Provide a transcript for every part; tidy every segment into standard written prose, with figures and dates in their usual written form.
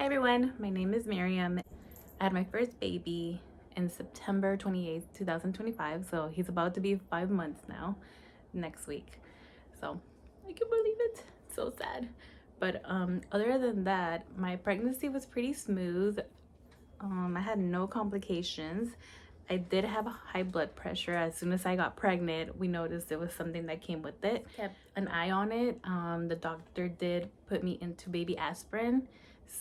Hi everyone, my name is Miriam. I had my first baby in September 28th, 2025, so he's about to be 5 months now, next week. So I can believe it. It's so sad. But other than that, my pregnancy was pretty smooth. I had no complications. I did have high blood pressure. As soon as I got pregnant, we noticed it was something that came with it. Kept an eye on it. The doctor did put me into baby aspirin.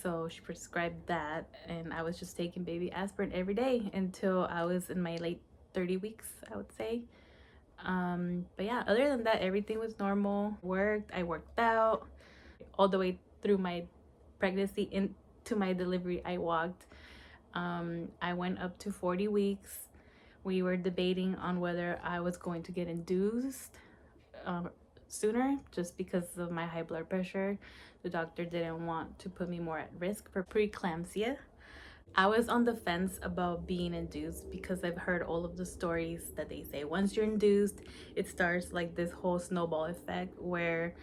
So she prescribed that, and I was just taking baby aspirin every day until I was in my late 30 weeks, I would say. But yeah, other than that, everything was normal. I worked out all the way through my pregnancy into my delivery. I walked. I went up to 40 weeks. We were debating on whether I was going to get induced sooner just because of my high blood pressure. The doctor didn't want to put me more at risk for preeclampsia. I was on the fence about being induced because I've heard all of the stories that they say once you're induced, it starts like this whole snowball effect where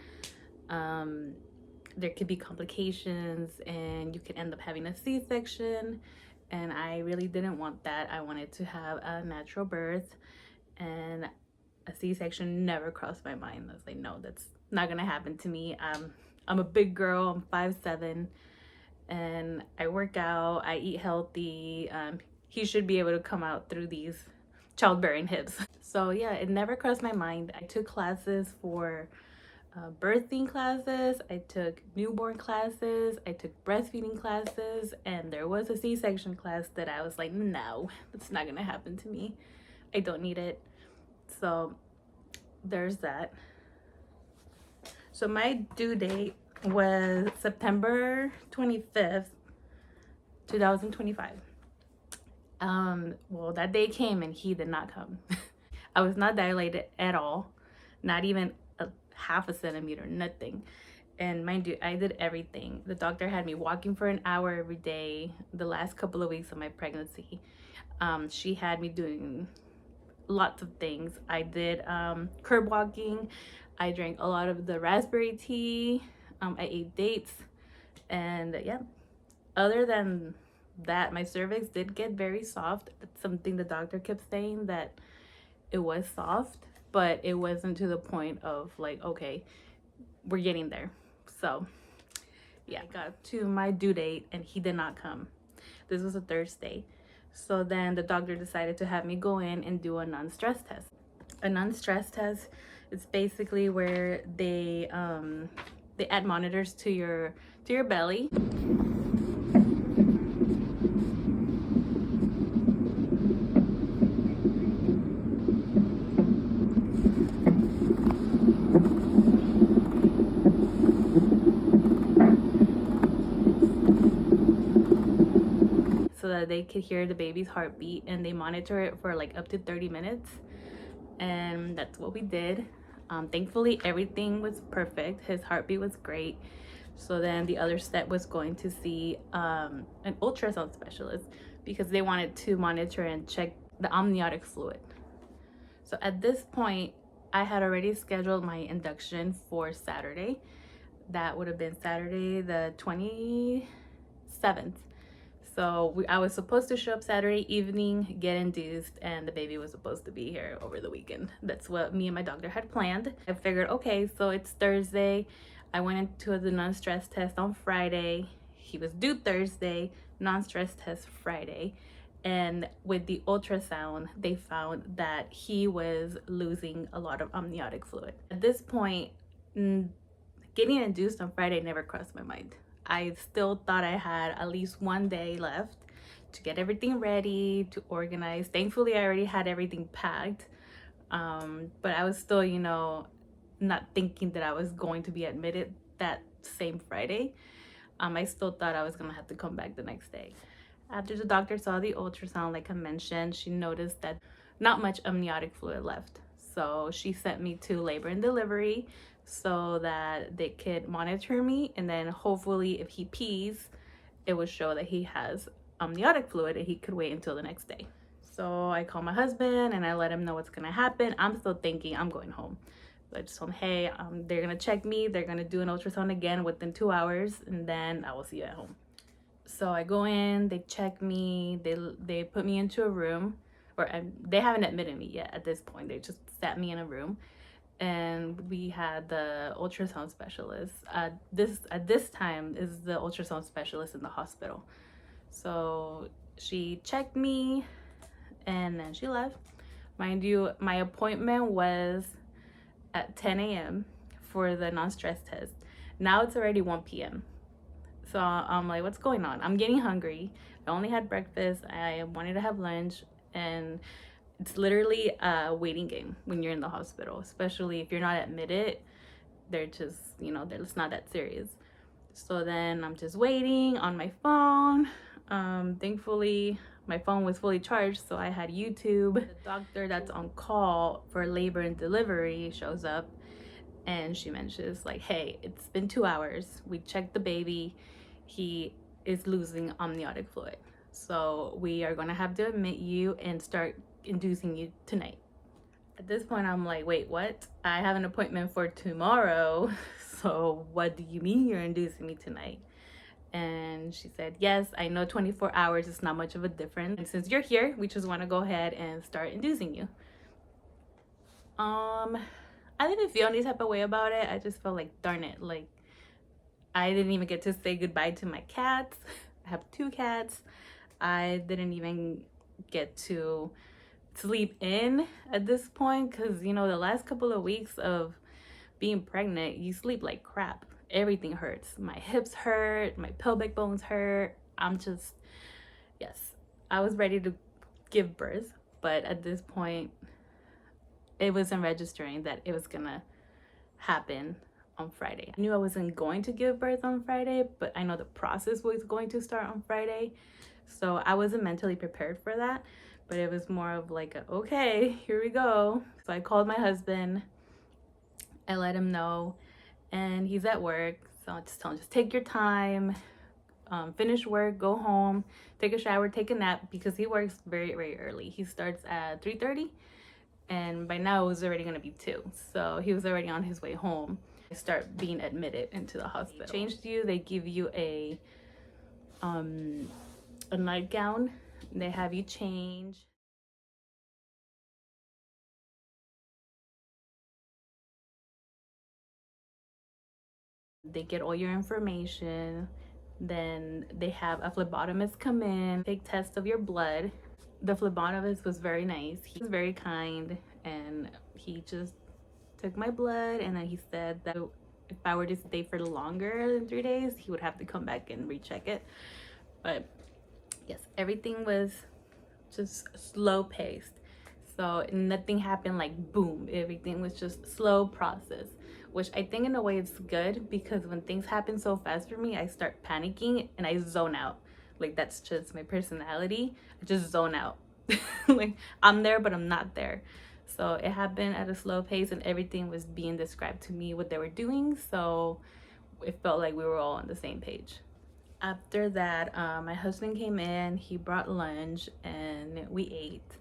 there could be complications and you could end up having a C-section. And I really didn't want that. I wanted to have a natural birth, and a C-section never crossed my mind. I was like, no, that's not gonna happen to me. I'm a big girl. I'm 5'7", and I work out. I eat healthy. He should be able to come out through these childbearing hips. So yeah, it never crossed my mind. I took classes for birthing classes, I took newborn classes, I took breastfeeding classes, and there was a C-section class that I was like, no, that's not gonna happen to me. I don't need it. So there's that. So my due date was September 25th, 2025. Well, that day came and he did not come. I was not dilated at all, not even a half a centimeter, nothing. And mind you, I did everything. The doctor had me walking for an hour every day the last couple of weeks of my pregnancy. She had me doing lots of things. I did curb walking. I drank a lot of the raspberry tea. I ate dates. And yeah, other than that, my cervix did get very soft. That's something the doctor kept saying, that it was soft, but it wasn't to the point of like, okay, we're getting there. So yeah, I got to my due date and he did not come. This was a Thursday. So then the doctor decided to have me go in and do a non-stress test. A non-stress test is basically where they add monitors to your belly. So that they could hear the baby's heartbeat, and they monitor it for like up to 30 minutes. And that's what we did. Thankfully, everything was perfect. His heartbeat was great. So then the other step was going to see an ultrasound specialist because they wanted to monitor and check the amniotic fluid. So at this point, I had already scheduled my induction for Saturday. That would have been Saturday the 27th. So I was supposed to show up Saturday evening, get induced, and the baby was supposed to be here over the weekend. That's what me and my doctor had planned. I figured, okay, so it's Thursday. I went into the non-stress test on Friday. He was due Thursday, non-stress test Friday. And with the ultrasound, they found that he was losing a lot of amniotic fluid. At this point, getting induced on Friday never crossed my mind. I still thought I had at least one day left to get everything ready, to organize. Thankfully, I already had everything packed. But I was still, not thinking that I was going to be admitted that same Friday. I still thought I was gonna have to come back the next day. After the doctor saw the ultrasound, like I mentioned, she noticed that not much amniotic fluid left. So she sent me to labor and delivery so that they could monitor me, and then hopefully if he pees, it would show that he has amniotic fluid and he could wait until the next day. So I called my husband and I let him know what's gonna happen. I'm still thinking I'm going home. So I just told him, hey, they're gonna check me, they're gonna do an ultrasound again within 2 hours, and then I will see you at home. So I go in, they check me, they put me into a room, or they haven't admitted me yet at this point. They just sat me in a room, and we had the ultrasound specialist. This at this time is the ultrasound specialist in the hospital. So she checked me, and then she left. Mind you, my appointment was at 10 a.m. for the non-stress test. Now it's already 1 p.m. So I'm like, what's going on? I'm getting hungry. I only had breakfast. I wanted to have lunch. And it's literally a waiting game when you're in the hospital, especially if you're not admitted. They're just, it's not that serious. So then I'm just waiting on my phone. Thankfully, my phone was fully charged, so I had YouTube. The doctor that's on call for labor and delivery shows up, and she mentions like, hey, it's been 2 hours. We checked the baby. He is losing amniotic fluid. So we are gonna have to admit you and start inducing you tonight. At this point, I'm like, wait, what? I have an appointment for tomorrow. So what do you mean you're inducing me tonight? And she said, yes, I know 24 hours is not much of a difference. And since you're here, we just want to go ahead and start inducing you. I didn't feel any type of way about it. I just felt like, darn it, like I didn't even get to say goodbye to my cats. I have 2 cats. I didn't even get to sleep in at this point because, the last couple of weeks of being pregnant, you sleep like crap. Everything hurts. My hips hurt, my pelvic bones hurt. Yes, I was ready to give birth, but at this point, it wasn't registering that it was gonna happen on Friday. I knew I wasn't going to give birth on Friday, but I know the process was going to start on Friday. So I wasn't mentally prepared for that, but it was more of like, okay, here we go. So I called my husband. I let him know, and he's at work. So I just tell him, just take your time, finish work, go home, take a shower, take a nap, because he works very, very early. He starts at 3:30, and by now it was already gonna be 2. So he was already on his way home. I start being admitted into the hospital. They changed you, they give you a nightgown, they have you change. They get all your information. Then they have a phlebotomist come in, take tests of your blood. The phlebotomist was very nice. He was very kind, and he just took my blood, and then he said that if I were to stay for longer than 3 days, he would have to come back and recheck it. But yes, everything was just slow paced. So nothing happened like boom. Everything was just slow process, which I think in a way it's good, because when things happen so fast for me, I start panicking and I zone out. Like that's just my personality. I just zone out. Like I'm there, but I'm not there. So it happened at a slow pace, and everything was being described to me what they were doing. So it felt like we were all on the same page. After that, my husband came in, he brought lunch, and we ate.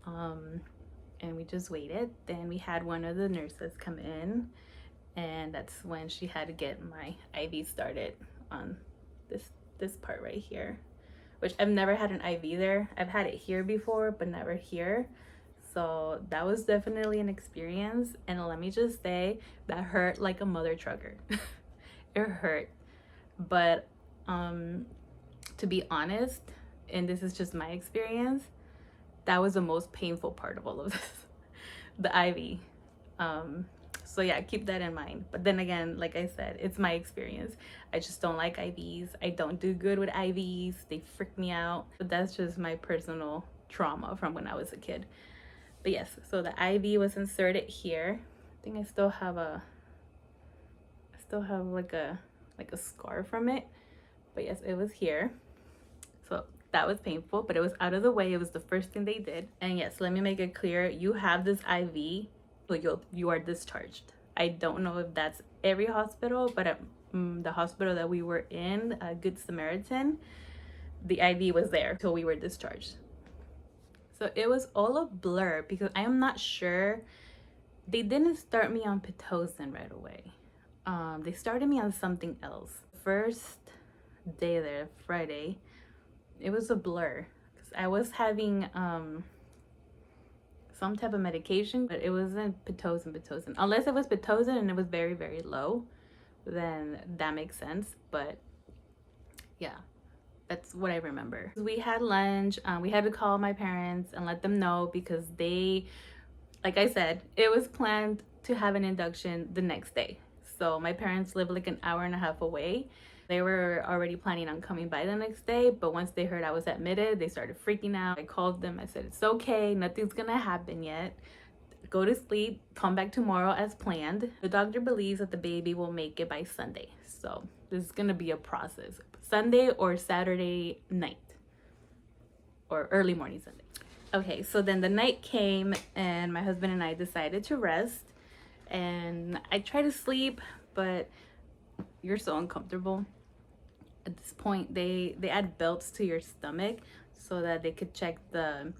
And we just waited. Then we had one of the nurses come in, and that's when she had to get my IV started on this part right here, which I've never had an IV there. I've had it here before, but never here. So that was definitely an experience, and let me just say that hurt like a mother trucker. It hurt, but to be honest, and this is just my experience, that was the most painful part of all of this. The IV. So yeah, keep that in mind. But then again, like I said, it's my experience. I just don't like IVs. I don't do good with IVs. They freak me out. But that's just my personal trauma from when I was a kid. But yes, so the IV was inserted here. I think I still have like a scar from it. But yes, it was here. So that was painful, but it was out of the way. It was the first thing they did. And yes, let me make it clear, you have this IV, so you are discharged. I don't know if that's every hospital, but at the hospital that we were in, Good Samaritan, the IV was there till we were discharged. So it was all a blur, because I am not sure. They didn't start me on Pitocin right away. They started me on something else. First day there, Friday, it was a blur. 'Cause I was having some type of medication, but it wasn't Pitocin. Unless it was Pitocin and it was very, very low, then that makes sense. But yeah, that's what I remember. We had lunch. We had to call my parents and let them know because they, like I said, it was planned to have an induction the next day. So my parents live like an hour and a half away. They were already planning on coming by the next day, but once they heard I was admitted, they started freaking out. I called them. I said, it's okay. Nothing's gonna happen yet. Go to sleep. Come back tomorrow as planned. The doctor believes that the baby will make it by Sunday. So this is gonna be a process. Sunday or Saturday night or early morning Sunday. Okay, so then the night came and my husband and I decided to rest, and I tried to sleep, but you're so uncomfortable. At this point, they add belts to your stomach so that they could check the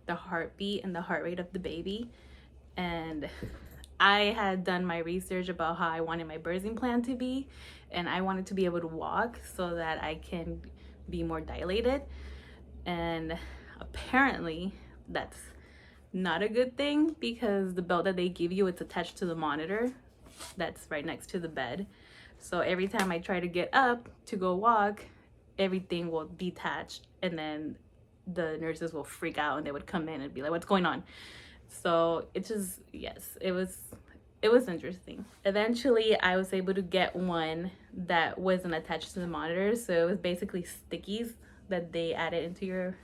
heartbeat and the heart rate of the baby. And I had done my research about how I wanted my birthing plan to be, and I wanted to be able to walk so that I can be more dilated. And apparently that's not a good thing because the belt that they give you, it's attached to the monitor that's right next to the bed. So every time I try to get up to go walk, everything will detach, and then the nurses will freak out and they would come in and be like, what's going on? So it just, yes, it was interesting. Eventually I was able to get one that wasn't attached to the monitor, so it was basically stickies that they added into your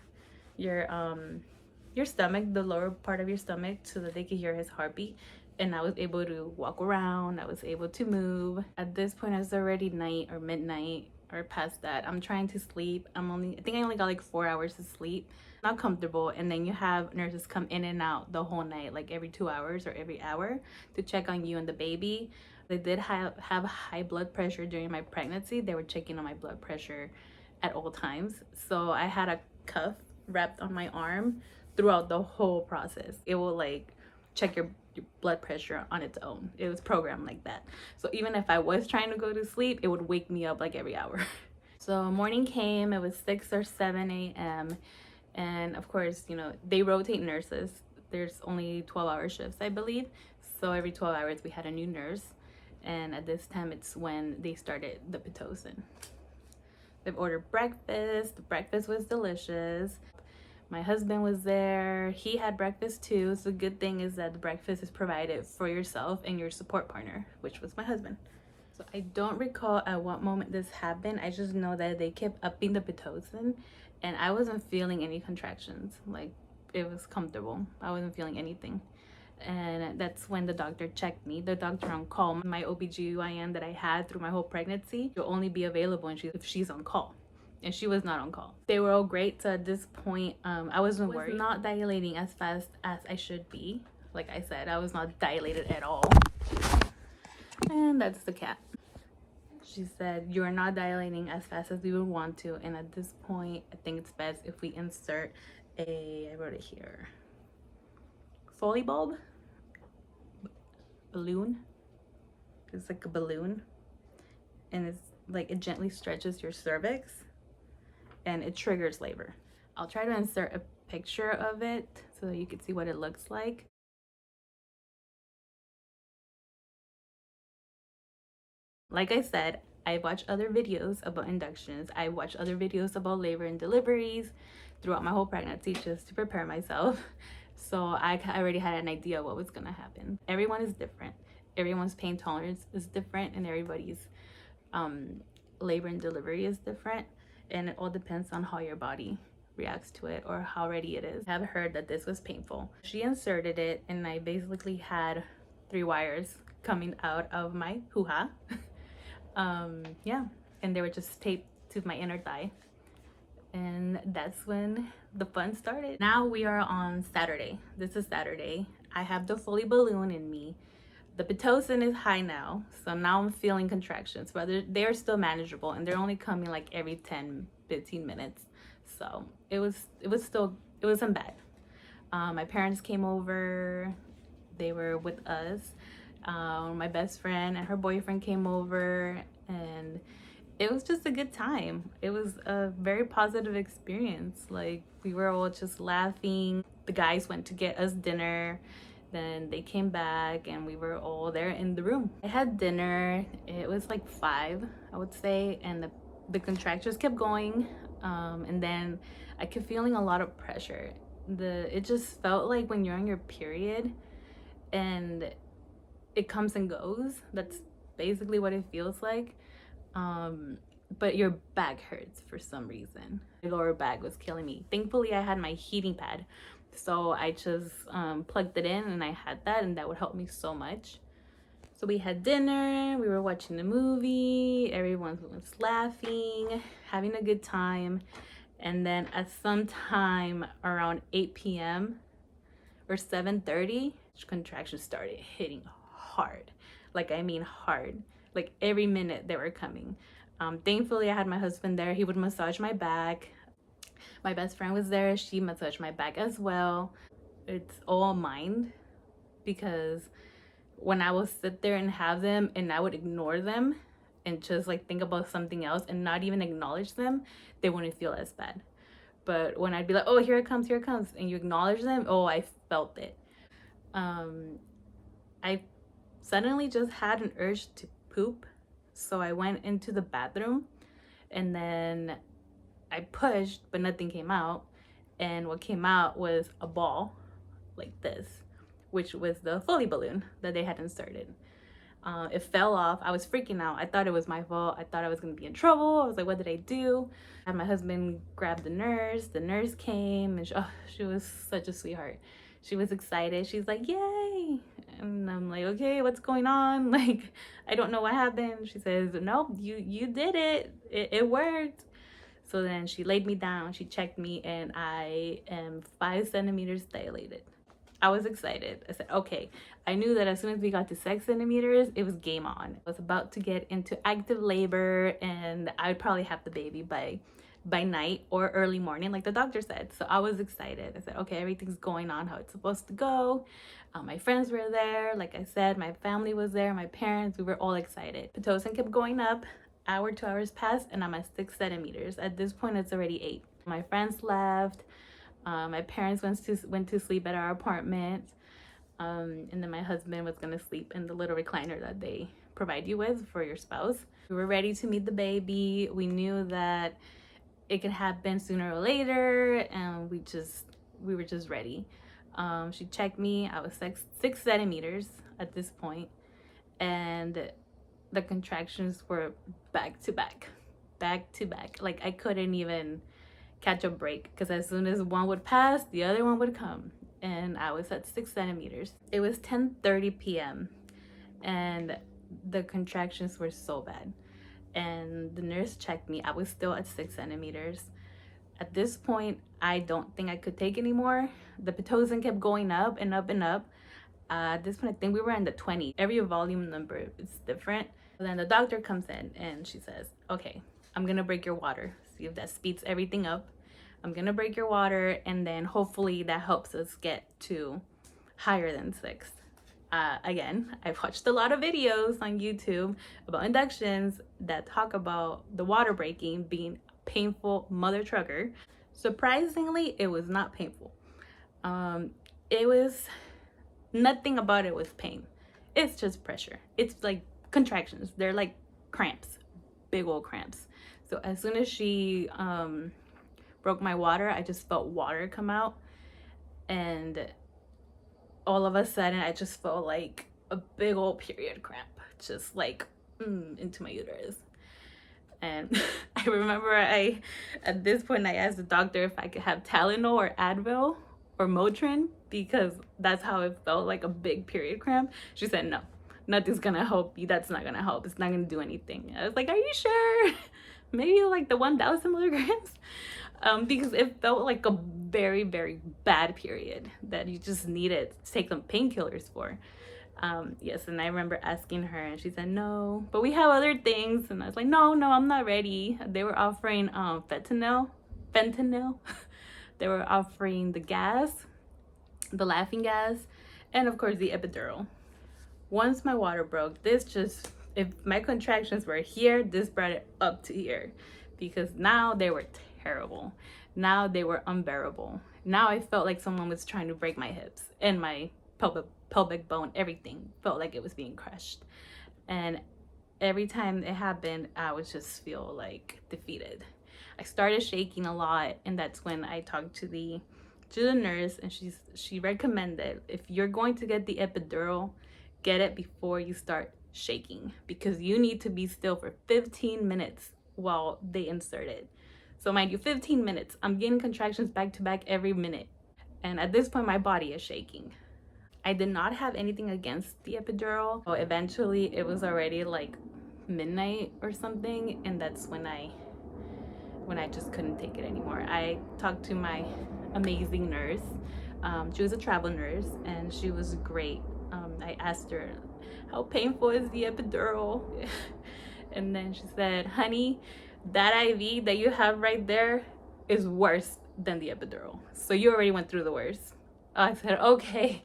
stomach, the lower part of your stomach, so that they could hear his heartbeat. And I was able to walk around. I was able to move. At this point, it's already night or midnight or past that. I'm trying to sleep. I think I only got like 4 hours of sleep. Not comfortable. And then you have nurses come in and out the whole night, like every 2 hours or every hour, to check on you and the baby. They did have high blood pressure during my pregnancy. They were checking on my blood pressure at all times. So I had a cuff wrapped on my arm throughout the whole process. It will like check your blood pressure on its own. It was programmed like that. So even if I was trying to go to sleep, it would wake me up like every hour. So morning came, it was 6 or 7 a.m. And of course, you know, they rotate nurses. There's only 12-hour shifts, I believe. So every 12 hours we had a new nurse. And at this time, it's when they started the Pitocin. They've ordered breakfast. The breakfast was delicious. My husband was there. He had breakfast too. So the good thing is that the breakfast is provided for yourself and your support partner, which was my husband. So I don't recall at what moment this happened. I just know that they kept upping the Pitocin and I wasn't feeling any contractions. Like, it was comfortable. I wasn't feeling anything. And that's when the doctor checked me. The doctor on call, my OBGYN that I had through my whole pregnancy, will only be available if she's on call. And she was not on call. They were all great. So at this point, I wasn't worried. Not dilating as fast as I should be. Like I said, I was not dilated at all. And that's the cat. She said, you're not dilating as fast as we would want to. And at this point, I think it's best if we insert I wrote it here, Foley bulb? Balloon? It's like a balloon. And it's like, it gently stretches your cervix. And it triggers labor. I'll try to insert a picture of it so that you can see what it looks like. Like I said, I watched other videos about inductions. I watched other videos about labor and deliveries throughout my whole pregnancy just to prepare myself. So I already had an idea of what was gonna happen. Everyone is different. Everyone's pain tolerance is different, and everybody's labor and delivery is different. And it all depends on how your body reacts to it or how ready it is. I've heard that this was painful. She inserted it and I basically had 3 wires coming out of my hoo-ha. Yeah, and they were just taped to my inner thigh. And that's when the fun started. Now we are on Saturday. This is Saturday. I have the Foley balloon in me. The Pitocin is high now, so now I'm feeling contractions, but they're still manageable, and they're only coming like every 10-15 minutes. So it wasn't bad. My parents came over. They were with us. My best friend and her boyfriend came over, and it was just a good time. It was a very positive experience. Like, we were all just laughing. The guys went to get us dinner. Then they came back and we were all there in the room. I had dinner. It was like 5, I would say, and the contractions kept going. And then I kept feeling a lot of pressure. It just felt like when you're on your period and it comes and goes. That's basically what it feels like. But your back hurts for some reason. My lower back was killing me. Thankfully, I had my heating pad, so I just plugged it in and I had that, and that would help me so much. So we had dinner, we were watching the movie, everyone was laughing, having a good time. And then at some time around 8 p.m. or 7:30, contractions started hitting hard. Like, I mean hard. Like, every minute they were coming. Thankfully, I had my husband there. He would massage my back. My best friend was there. She massaged my back as well. It's all mind, because when I would sit there and have them and I would ignore them and just like think about something else and not even acknowledge them, they wouldn't feel as bad. But when I'd be like, oh, here it comes, and you acknowledge them, oh, I felt it. I suddenly just had an urge to poop. So I went into the bathroom and then I pushed, but nothing came out. And what came out was a ball like this, which was the Foley balloon that they had inserted. It fell off. I was freaking out. I thought it was my fault. I thought I was going to be in trouble. I was like, what did I do? I had my husband grab the nurse. The nurse came and she was such a sweetheart. She was excited. She's like, yay. And I'm like, okay, what's going on? Like, I don't know what happened. She says, no, you did it. It worked. So then she laid me down. She checked me and I am 5 centimeters dilated. I was excited. I said, okay. I knew that as soon as we got to 6 centimeters, it was game on. I was about to get into active labor and I'd probably have the baby by night or early morning, like the doctor said. So I was excited. I said, okay, everything's going on how it's supposed to go. My friends were there. Like I said, my family was there, my parents, we were all excited. Pitocin kept going up. Hour, 2 hours passed and I'm at 6 centimeters. At this point, it's already 8. My friends left. My parents went to sleep at our apartment. And then my husband was gonna sleep in the little recliner that they provide you with for your spouse. We were ready to meet the baby. We knew that it could happen sooner or later, and we were just ready. She checked me. I was 6 centimeters at this point, and the contractions were back to back. Like, I couldn't even catch a break, because as soon as one would pass, the other one would come, and I was at 6 centimeters. It was 10:30 p.m. and the contractions were so bad, and the nurse checked me. I was still at 6 centimeters. At this point, I don't think I could take anymore. The Pitocin kept going up and up and up. At this point, I think we were in the 20. Every volume number is different. Then the doctor comes in and she says, okay, I'm gonna break your water. See if that speeds everything up. I'm gonna break your water, and then hopefully that helps us get to higher than 6. Again, I've watched a lot of videos on YouTube about inductions that talk about the water breaking being painful mother trucker. Surprisingly, it was not painful. It was, nothing about it was pain. It's just pressure. It's like contractions. They're like cramps, big old cramps. So as soon as she broke my water, I just felt water come out, and all of a sudden I just felt like a big old period cramp, just like into my uterus. And I remember at this point I asked the doctor if I could have Tylenol or Advil or Motrin, because that's how it felt, like a big period cramp. She said, no, nothing's gonna help you. That's not gonna help. It's not gonna do anything. I was like, are you sure? Maybe like the 1,000 milligrams. Because it felt like a very, very bad period that you just needed to take some painkillers for. Yes, and I remember asking her, and she said no, but we have other things. And I was like, no, I'm not ready. They were offering fentanyl. They were offering the gas, the laughing gas, and of course the epidural. Once my water broke, this just If my contractions were here, this brought it up to here, because now they were terrible. Now they were unbearable. Now I felt like someone was trying to break my hips and my pelvic bone. Everything felt like it was being crushed. And every time it happened, I would just feel like defeated. I started shaking a lot, and that's when I talked to the nurse, and she recommended, if you're going to get the epidural, get it before you start shaking, because you need to be still for 15 minutes while they insert it. So mind you, 15 minutes, I'm getting contractions back to back every minute, and at this point my body is shaking. I did not have anything against the epidural. So eventually it was already like midnight or something, and that's when I just couldn't take it anymore. I talked to my amazing nurse. She was a travel nurse, and she was great. I asked her, how painful is the epidural? And then she said, honey, that IV that you have right there is worse than the epidural. So you already went through the worst. I said, okay.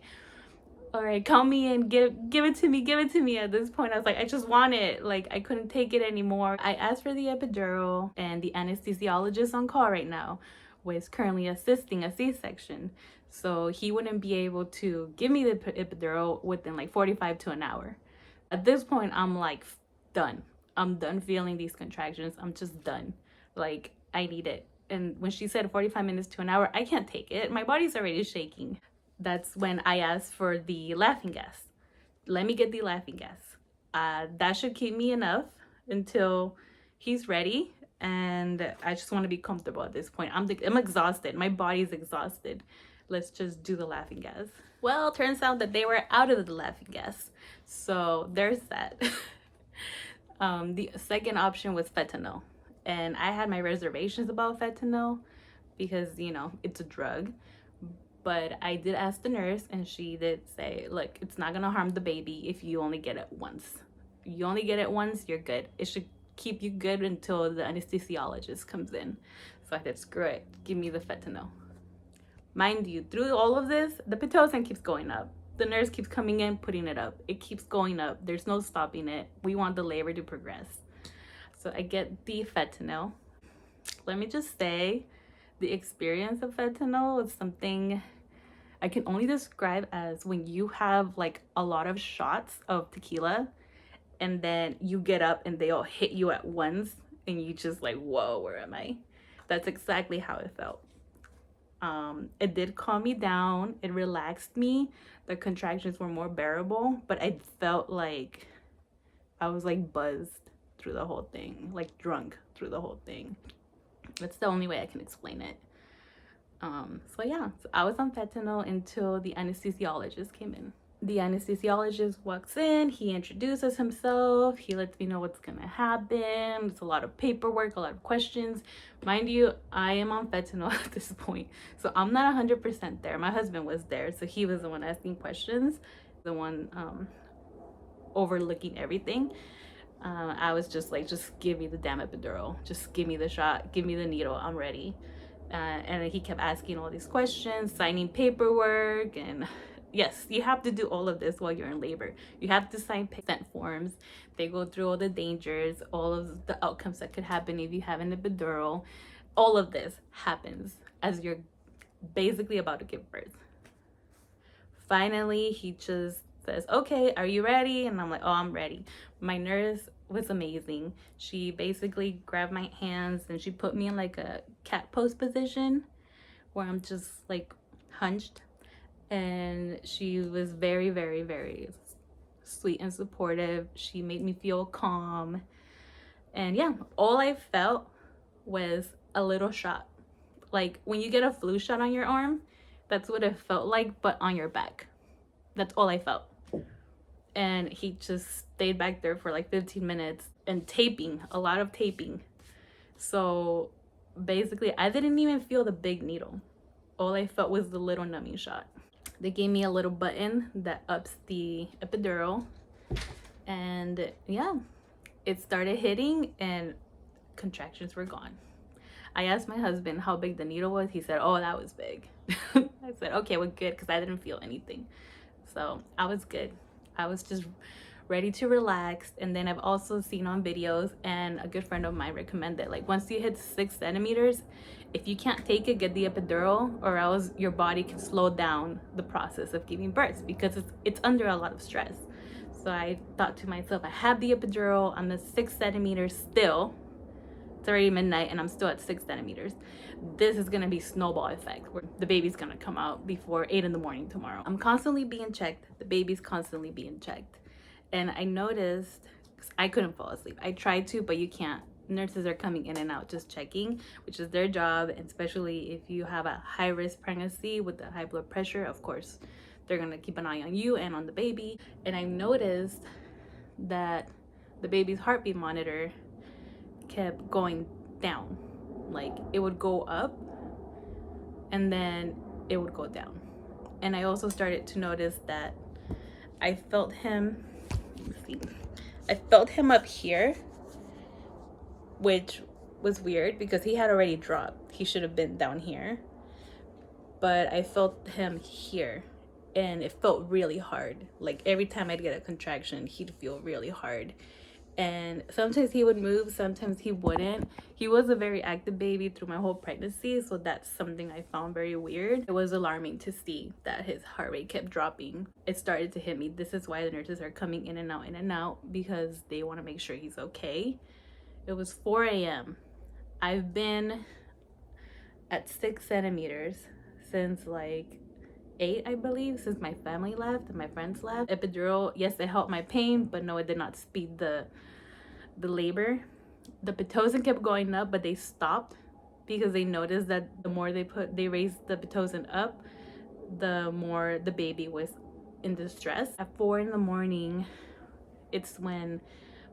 All right, call me and give it to me. At this point, I was like, I just want it. Like, I couldn't take it anymore. I asked for the epidural, and the anesthesiologist on call right now was currently assisting a C-section. So he wouldn't be able to give me the epidural within like 45 to an hour. At this point, I'm like, done. I'm done feeling these contractions. I'm just done. Like, I need it. And when she said 45 minutes to an hour, I can't take it. My body's already shaking. That's when I asked for the laughing gas. Let me get the laughing gas. That should keep me enough until he's ready. And I just want to be comfortable at this point. I'm exhausted. My body's exhausted. Let's just do the laughing gas. Well, turns out that they were out of the laughing gas. So there's that. The second option was fentanyl. And I had my reservations about fentanyl because, you know, it's a drug. But I did ask the nurse, and she did say, look, it's not going to harm the baby if you only get it once. You only get it once, you're good. It should keep you good until the anesthesiologist comes in. So I said, screw it. Give me the fentanyl. Mind you, through all of this, the Pitocin keeps going up. The nurse keeps coming in, putting it up. It keeps going up. There's no stopping it. We want the labor to progress. So I get the fentanyl. Let me just say, the experience of fentanyl is something I can only describe as when you have like a lot of shots of tequila, and then you get up and they all hit you at once, and you just like, whoa, where am I? That's exactly how it felt. It did calm me down. It relaxed me. The contractions were more bearable, but I felt like I was like buzzed through the whole thing, like drunk through the whole thing. That's the only way I can explain it. So yeah, so I was on fentanyl until the anesthesiologist came in. The anesthesiologist walks in, he introduces himself, he lets me know what's gonna happen. It's a lot of paperwork, a lot of questions. Mind you, I am on fentanyl at this point, so I'm not 100% there. My husband was there, so he was the one asking questions, the one overlooking everything. I was just like, just give me the damn epidural. Just give me the shot. Give me the needle. I'm ready. And he kept asking all these questions, signing paperwork. And yes, you have to do all of this while you're in labor. You have to sign consent forms. They go through all the dangers, all of the outcomes that could happen if you have an epidural. All of this happens as you're basically about to give birth. Finally, he just says, okay, are you ready? And I'm like, oh, I'm ready. My nurse was amazing. She basically grabbed my hands and she put me in like a cat pose position where I'm just like hunched. And she was very, very, very sweet and supportive. She made me feel calm. And yeah, all I felt was a little shot. Like when you get a flu shot on your arm, that's what it felt like, but on your back. That's all I felt. And he just stayed back there for like 15 minutes and taping, a lot of taping. So basically, I didn't even feel the big needle. All I felt was the little numbing shot. They gave me a little button that ups the epidural. And yeah, it started hitting and contractions were gone. I asked my husband how big the needle was. He said, oh, that was big. I said, okay, well, good, because I didn't feel anything. So I was good. I was just ready to relax. And then I've also seen on videos, and a good friend of mine recommended, like once you hit 6 centimeters, if you can't take it, get the epidural, or else your body can slow down the process of giving birth because it's under a lot of stress. So I thought to myself, I have the epidural, I'm at 6 centimeters still. It's already midnight and I'm still at 6 centimeters. This is gonna be snowball effect where the baby's gonna come out before 8 in the morning tomorrow. I'm constantly being checked. The baby's constantly being checked. And I noticed, I couldn't fall asleep. I tried to, but you can't. Nurses are coming in and out just checking, which is their job. And especially if you have a high risk pregnancy with the high blood pressure, of course, they're gonna keep an eye on you and on the baby. And I noticed that the baby's heartbeat monitor kept going down. Like it would go up and then it would go down. And I also started to notice that I felt him, I felt him up here, which was weird because he had already dropped. He should have been down here. But I felt him here and it felt really hard. Like every time I'd get a contraction, he'd feel really hard. And sometimes he would move, sometimes he wouldn't. He was a very active baby through my whole pregnancy, so that's something I found very weird. It was alarming to see that his heart rate kept dropping. It started to hit me. This is why the nurses are coming in and out, because they want to make sure he's okay. It was 4 a.m. I've been at 6 centimeters since like 8, I believe, since my family left and my friends left. Epidural, yes, it helped my pain, but no, it did not speed the labor. The Pitocin kept going up, but they stopped because they noticed that the more they raised the Pitocin up, the more the baby was in distress. At 4 in the morning, it's when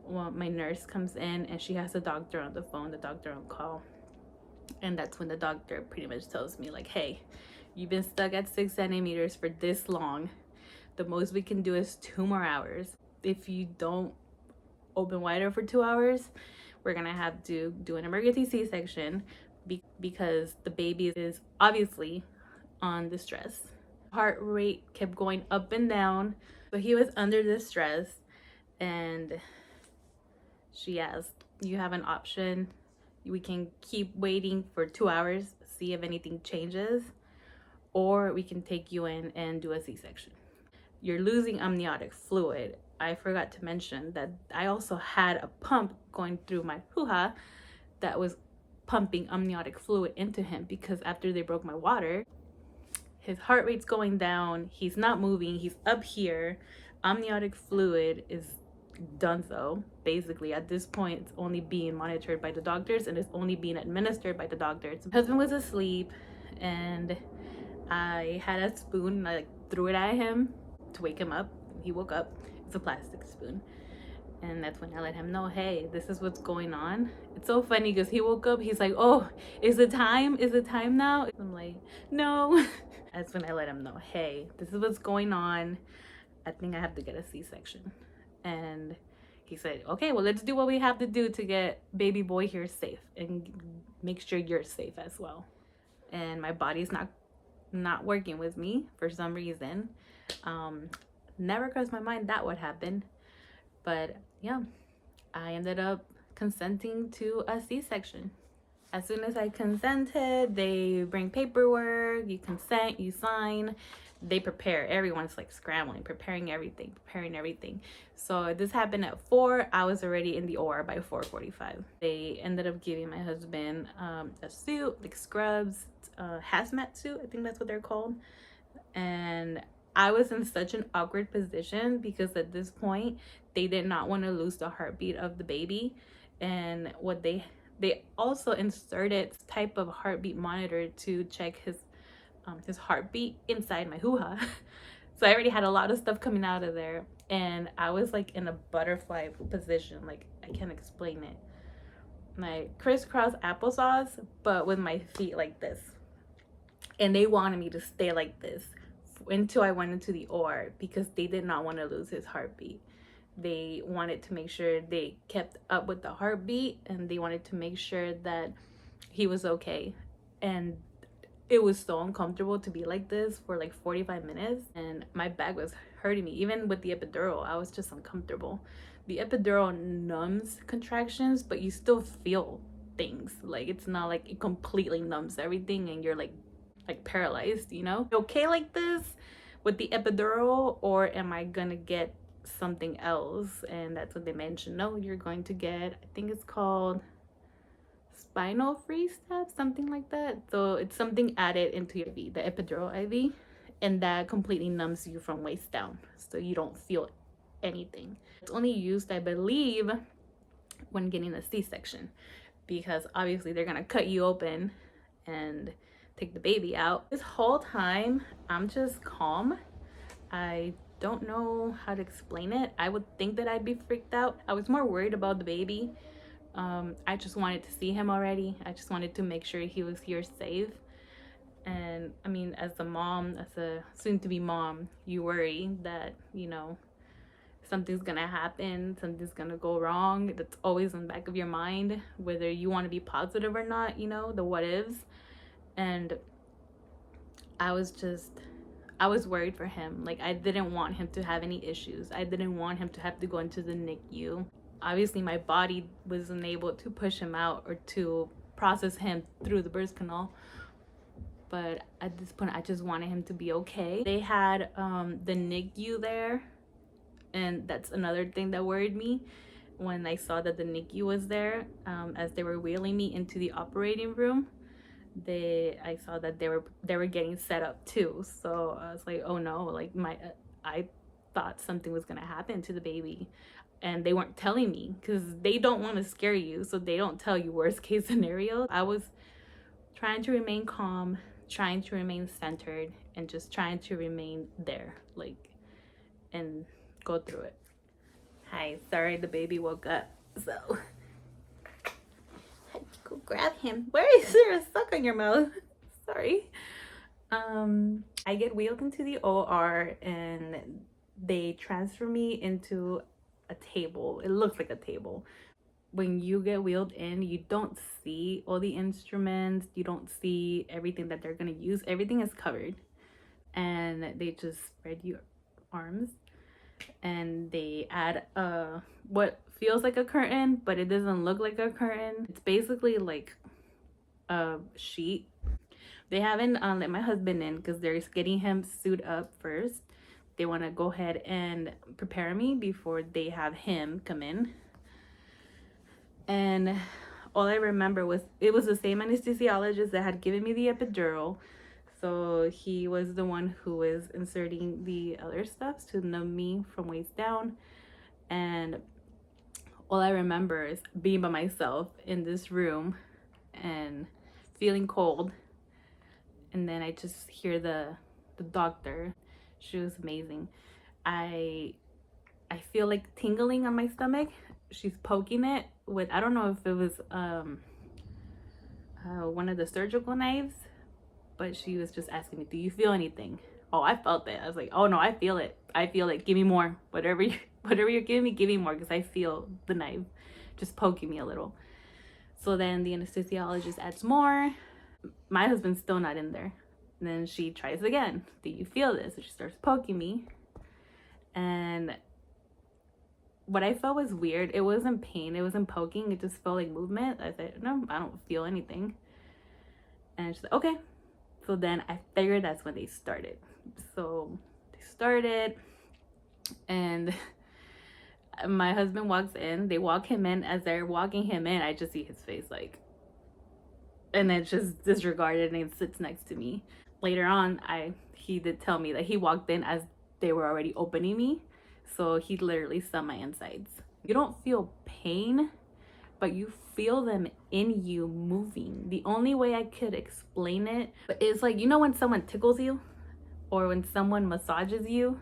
my nurse comes in and she has the doctor on the phone, the doctor on call. And that's when the doctor pretty much tells me like, hey, you've been stuck at 6 centimeters for this long. The most we can do is 2 more hours. If you don't open wider for 2 hours, we're gonna have to do an emergency C-section because the baby is obviously on distress. Heart rate kept going up and down. So he was under distress, and she asked, you have an option. We can keep waiting for 2 hours, see if anything changes, or we can take you in and do a C-section. You're losing amniotic fluid. I forgot to mention that I also had a pump going through my hoo-ha that was pumping amniotic fluid into him, because after they broke my water, his heart rate's going down, he's not moving, he's up here, amniotic fluid is done. So basically at this point it's only being monitored by the doctors and it's only being administered by the doctors. My husband was asleep and I had a spoon, I threw it at him to wake him up. He woke up. It's a plastic spoon. And that's when I let him know, hey, this is what's going on. It's so funny because he woke up, he's like, oh, is it time? Is it time now? I'm like, no. That's when I let him know, hey, this is what's going on. I think I have to get a C-section. And he said, okay, well, let's do what we have to do to get baby boy here safe and make sure you're safe as well. And my body's not working with me for some reason. Never crossed my mind that would happen, but yeah, I ended up consenting to a C-section. As soon as I consented, they bring paperwork, you consent, you sign, they prepare. Everyone's like scrambling, preparing everything. So this happened at 4. I was already in the OR by 4:45. They ended up giving my husband a suit, like scrubs, hazmat suit, I think that's what they're called. And I was in such an awkward position because at this point they did not want to lose the heartbeat of the baby. And what they also inserted type of heartbeat monitor to check his heartbeat inside my hoo-ha. So I already had a lot of stuff coming out of there, and I was like in a butterfly position, like I can't explain it, like crisscross applesauce but with my feet like this. And they wanted me to stay like this until I went into the OR because they did not want to lose his heartbeat. They wanted to make sure they kept up with the heartbeat, and they wanted to make sure that he was okay. And it was so uncomfortable to be like this for like 45 minutes, and my back was hurting me. Even with the epidural, I was just uncomfortable. The epidural numbs contractions, but you still feel things. Like, it's not like it completely numbs everything and you're like paralyzed, you know? Okay like this with the epidural, or am I gonna get something else? And that's what they mentioned. No, you're going to get, I think it's called spinal freeze step, something like that. So it's something added into your IV, the epidural IV, and that completely numbs you from waist down, so you don't feel anything. It's only used, I believe, when getting a C-section, because obviously they're gonna cut you open and take the baby out. This whole time I'm just calm. I don't know how to explain it. I would think that I'd be freaked out. I was more worried about the baby. I just wanted to see him already. I just wanted to make sure he was here safe. And I mean, as a mom, as a soon-to-be mom, you worry that, you know, something's gonna happen, something's gonna go wrong. That's always in the back of your mind, whether you want to be positive or not, you know, the what ifs. And I was worried for him. Like, I didn't want him to have any issues. I didn't want him to have to go into the NICU. Obviously, my body wasn't able to push him out or to process him through the birth canal. But at this point, I just wanted him to be okay. They had the NICU there. And that's another thing that worried me when I saw that the NICU was there. As they were wheeling me into the operating room, I saw that they were getting set up too. So I was like, oh no, like I thought something was gonna happen to the baby, and they weren't telling me because they don't want to scare you, so they don't tell you worst case scenario. I was trying to remain calm, trying to remain centered, and just trying to remain there, like, and go through it. Hi, sorry the baby woke up, so I had to go grab him. Where is there a suck on your mouth? Sorry. I get wheeled into the OR and they transfer me into a table. It looks like a table. When you get wheeled in, you don't see all the instruments, you don't see everything that they're gonna use. Everything is covered, and they just spread your arms and they add what feels like a curtain, but it doesn't look like a curtain. It's basically like a sheet. They haven't let my husband in because they're getting him suited up first. They want to go ahead and prepare me before they have him come in. And all I remember was it was the same anesthesiologist that had given me the epidural. So he was the one who was inserting the other stuff to numb me from waist down. And all I remember is being by myself in this room and feeling cold. And then I just hear the doctor. She was amazing. I feel like tingling on my stomach. She's poking it with, I don't know if it was one of the surgical knives, but she was just asking me, do you feel anything? Oh, I felt it. I was like, oh no, I feel it. I feel it. Give me more. Whatever you're giving me, give me more, because I feel the knife just poking me a little. So then the anesthesiologist adds more. My husband's still not in there. And then she tries again. Do you feel this? So she starts poking me. And what I felt was weird. It wasn't pain. It wasn't poking. It just felt like movement. I said, no, I don't feel anything. And she's like, okay. So then I figured that's when they started. So they started, and my husband walks in. They walk him in. As they're walking him in, I just see his face, like, and then just disregarded, and he sits next to me. Later on, he did tell me that he walked in as they were already opening me. So he literally saw my insides. You don't feel pain, but you feel them in you moving. The only way I could explain it is like, you know when someone tickles you or when someone massages you?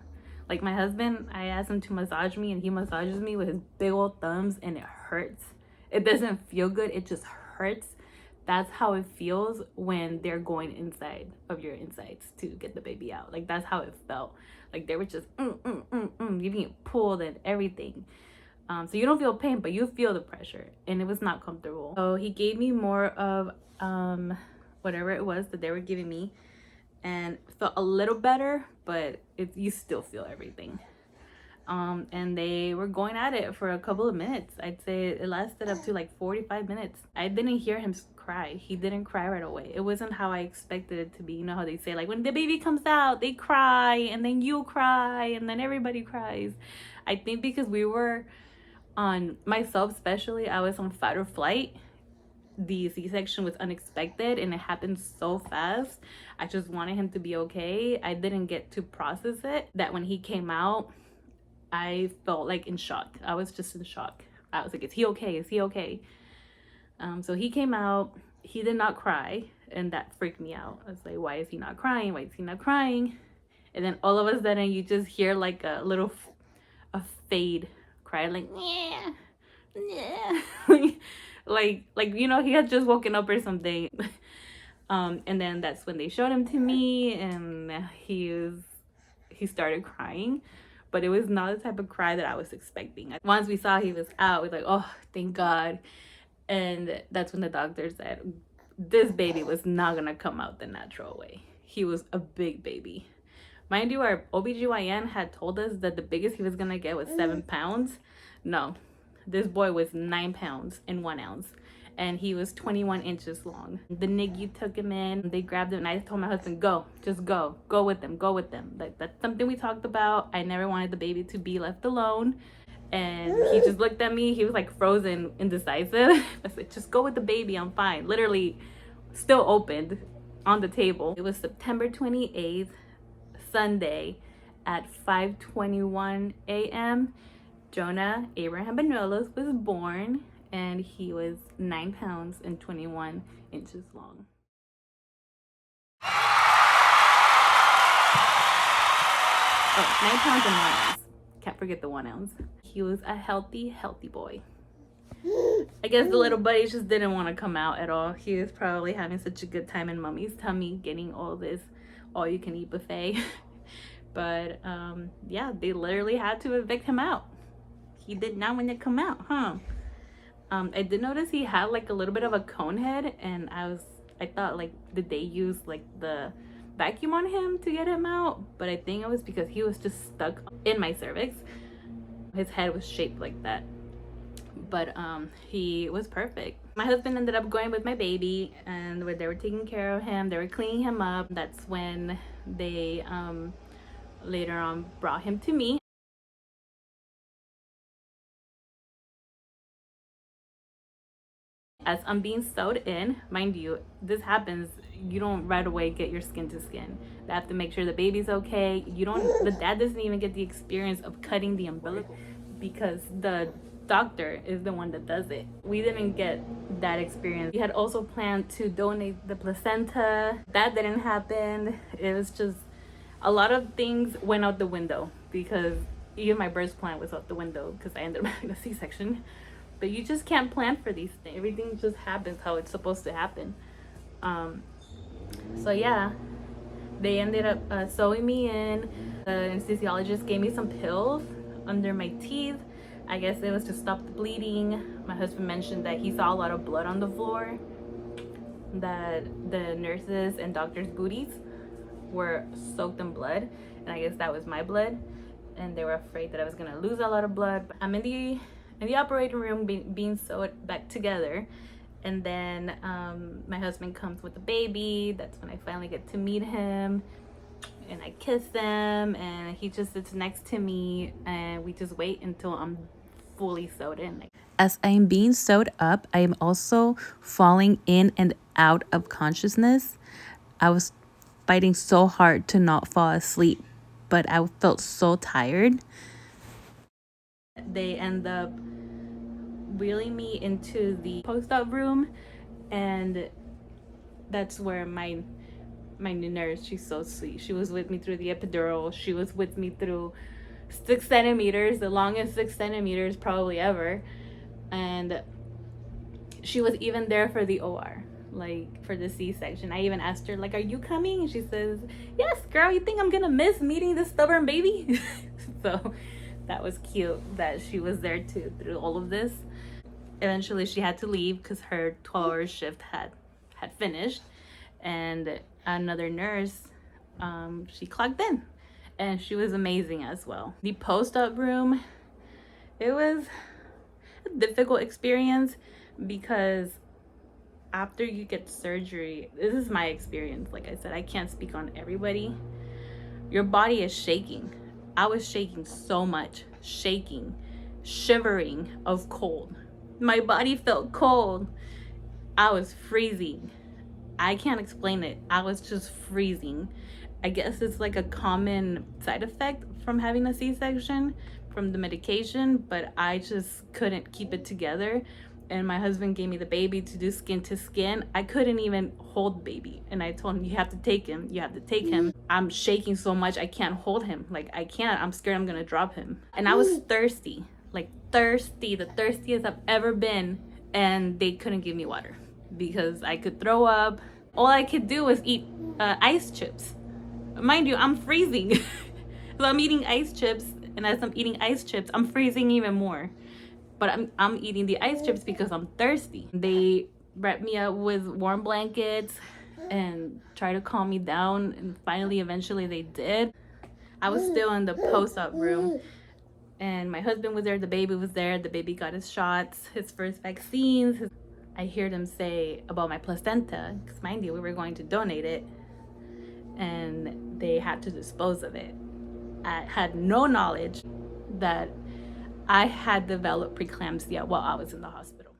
Like my husband, I asked him to massage me and he massages me with his big old thumbs and it hurts. It doesn't feel good, it just hurts. That's how it feels when they're going inside of your insides to get the baby out. Like that's how it felt. Like they were just giving it pulled and everything. So you don't feel pain, but you feel the pressure, and it was not comfortable. So he gave me more of whatever it was that they were giving me, and felt a little better, but you still feel everything. And they were going at it for a couple of minutes. I'd say it lasted up to like 45 minutes. I didn't hear him cry. He didn't cry right away. It wasn't how I expected it to be. You know how they say, like, when the baby comes out, they cry, and then you cry, and then everybody cries. I think because we were on, myself especially, I was on fight or flight. The C-section was unexpected and it happened so fast. I just wanted him to be okay. I didn't get to process it, that when he came out, I felt like in shock. I was just in shock. I was like, is he okay? Is he okay? So he came out. He did not cry, and that freaked me out. I was like, why is he not crying? Why is he not crying? And then all of a sudden, you just hear like a little, a fade cry, like, yeah, yeah. like you know, he had just woken up or something. And then that's when they showed him to me, and he started crying. But it was not the type of cry that I was expecting. Once we saw he was out, we were like, oh, thank God. And that's when the doctor said, this baby was not going to come out the natural way. He was a big baby. Mind you, our OBGYN had told us that the biggest he was going to get was 7 pounds. No, this boy was 9 pounds and 1 ounce. And he was 21 inches long. The NICU took him in, they grabbed him, and I told my husband, go, just go with them, go with them. Like, that's something we talked about. I never wanted the baby to be left alone. And he just looked at me, he was like frozen, indecisive. I said, just go with the baby, I'm fine. Literally still opened on the table. It was September 28th, Sunday at 5:21 a.m. Jonah Abraham Banuelos was born, and he was 9 pounds and 21 inches long. Oh, 9 pounds and 1 ounce. Can't forget the 1 ounce. He was a healthy boy. I guess the little buddy just didn't want to come out at all. He was probably having such a good time in mommy's tummy, getting all this all-you-can-eat buffet. But yeah, they literally had to evict him out. He did not want to come out, huh? I did notice he had like a little bit of a cone head, and I thought, like, did they use like the vacuum on him to get him out? But I think it was because he was just stuck in my cervix. His head was shaped like that. But he was perfect. My husband ended up going with my baby, and where they were taking care of him, they were cleaning him up. That's when they later on brought him to me. As I'm being sewed in, mind you, this happens, you don't right away get your skin to skin. They have to make sure the baby's okay. The dad doesn't even get the experience of cutting the umbilical, because the doctor is the one that does it. We didn't get that experience. We had also planned to donate the placenta. That didn't happen. It was just a lot of things went out the window, because even my birth plan was out the window because I ended up having a C-section. But you just can't plan for these things. Everything just happens how it's supposed to happen. So yeah, they ended up sewing me in. The anesthesiologist gave me some pills under my teeth. I guess it was to stop the bleeding. My husband mentioned that he saw a lot of blood on the floor, that the nurses and doctors' booties were soaked in blood, and I guess that was my blood, and they were afraid that I was gonna lose a lot of blood. I'm in the operating room being sewed back together, and then my husband comes with the baby. That's when I finally get to meet him, and I kiss him, and he just sits next to me, and we just wait until I'm fully sewed in. As I am being sewed up, I am also falling in and out of consciousness. I was fighting so hard to not fall asleep, but I felt so tired. They end up wheeling me into the post-op room, and that's where my new nurse, she's so sweet. She was with me through the epidural. She was with me through 6 centimeters, the longest 6 centimeters probably ever. And she was even there for the OR, like for the C-section. I even asked her, like, are you coming? And she says, yes, girl, you think I'm gonna miss meeting this stubborn baby? So that was cute that she was there too through all of this. Eventually she had to leave because her 12-hour shift had finished, and another nurse she clocked in, and she was amazing as well. The post-op room, it was a difficult experience because after you get surgery, this is my experience, like I said, I can't speak on everybody, your body is shaking. I was shaking so much, shaking, shivering of cold. My body felt cold. I was freezing. I can't explain it. I was just freezing. I guess it's like a common side effect from having a C-section from the medication, but I just couldn't keep it together. And my husband gave me the baby to do skin to skin. I couldn't even hold baby. And I told him, you have to take him. You have to take him. I'm shaking so much, I can't hold him. Like, I can't. I'm scared I'm going to drop him. And I was thirsty, like thirsty, the thirstiest I've ever been. And they couldn't give me water because I could throw up. All I could do was eat ice chips. Mind you, I'm freezing. So I'm eating ice chips. And as I'm eating ice chips, I'm freezing even more. But I'm eating the ice chips because I'm thirsty. They wrapped me up with warm blankets and tried to calm me down. And finally, eventually they did. I was still in the post-op room. And my husband was there, the baby was there. The baby got his shots, his first vaccines. I heard them say about my placenta, because mind you, we were going to donate it. And they had to dispose of it. I had no knowledge that I had developed preeclampsia while I was in the hospital.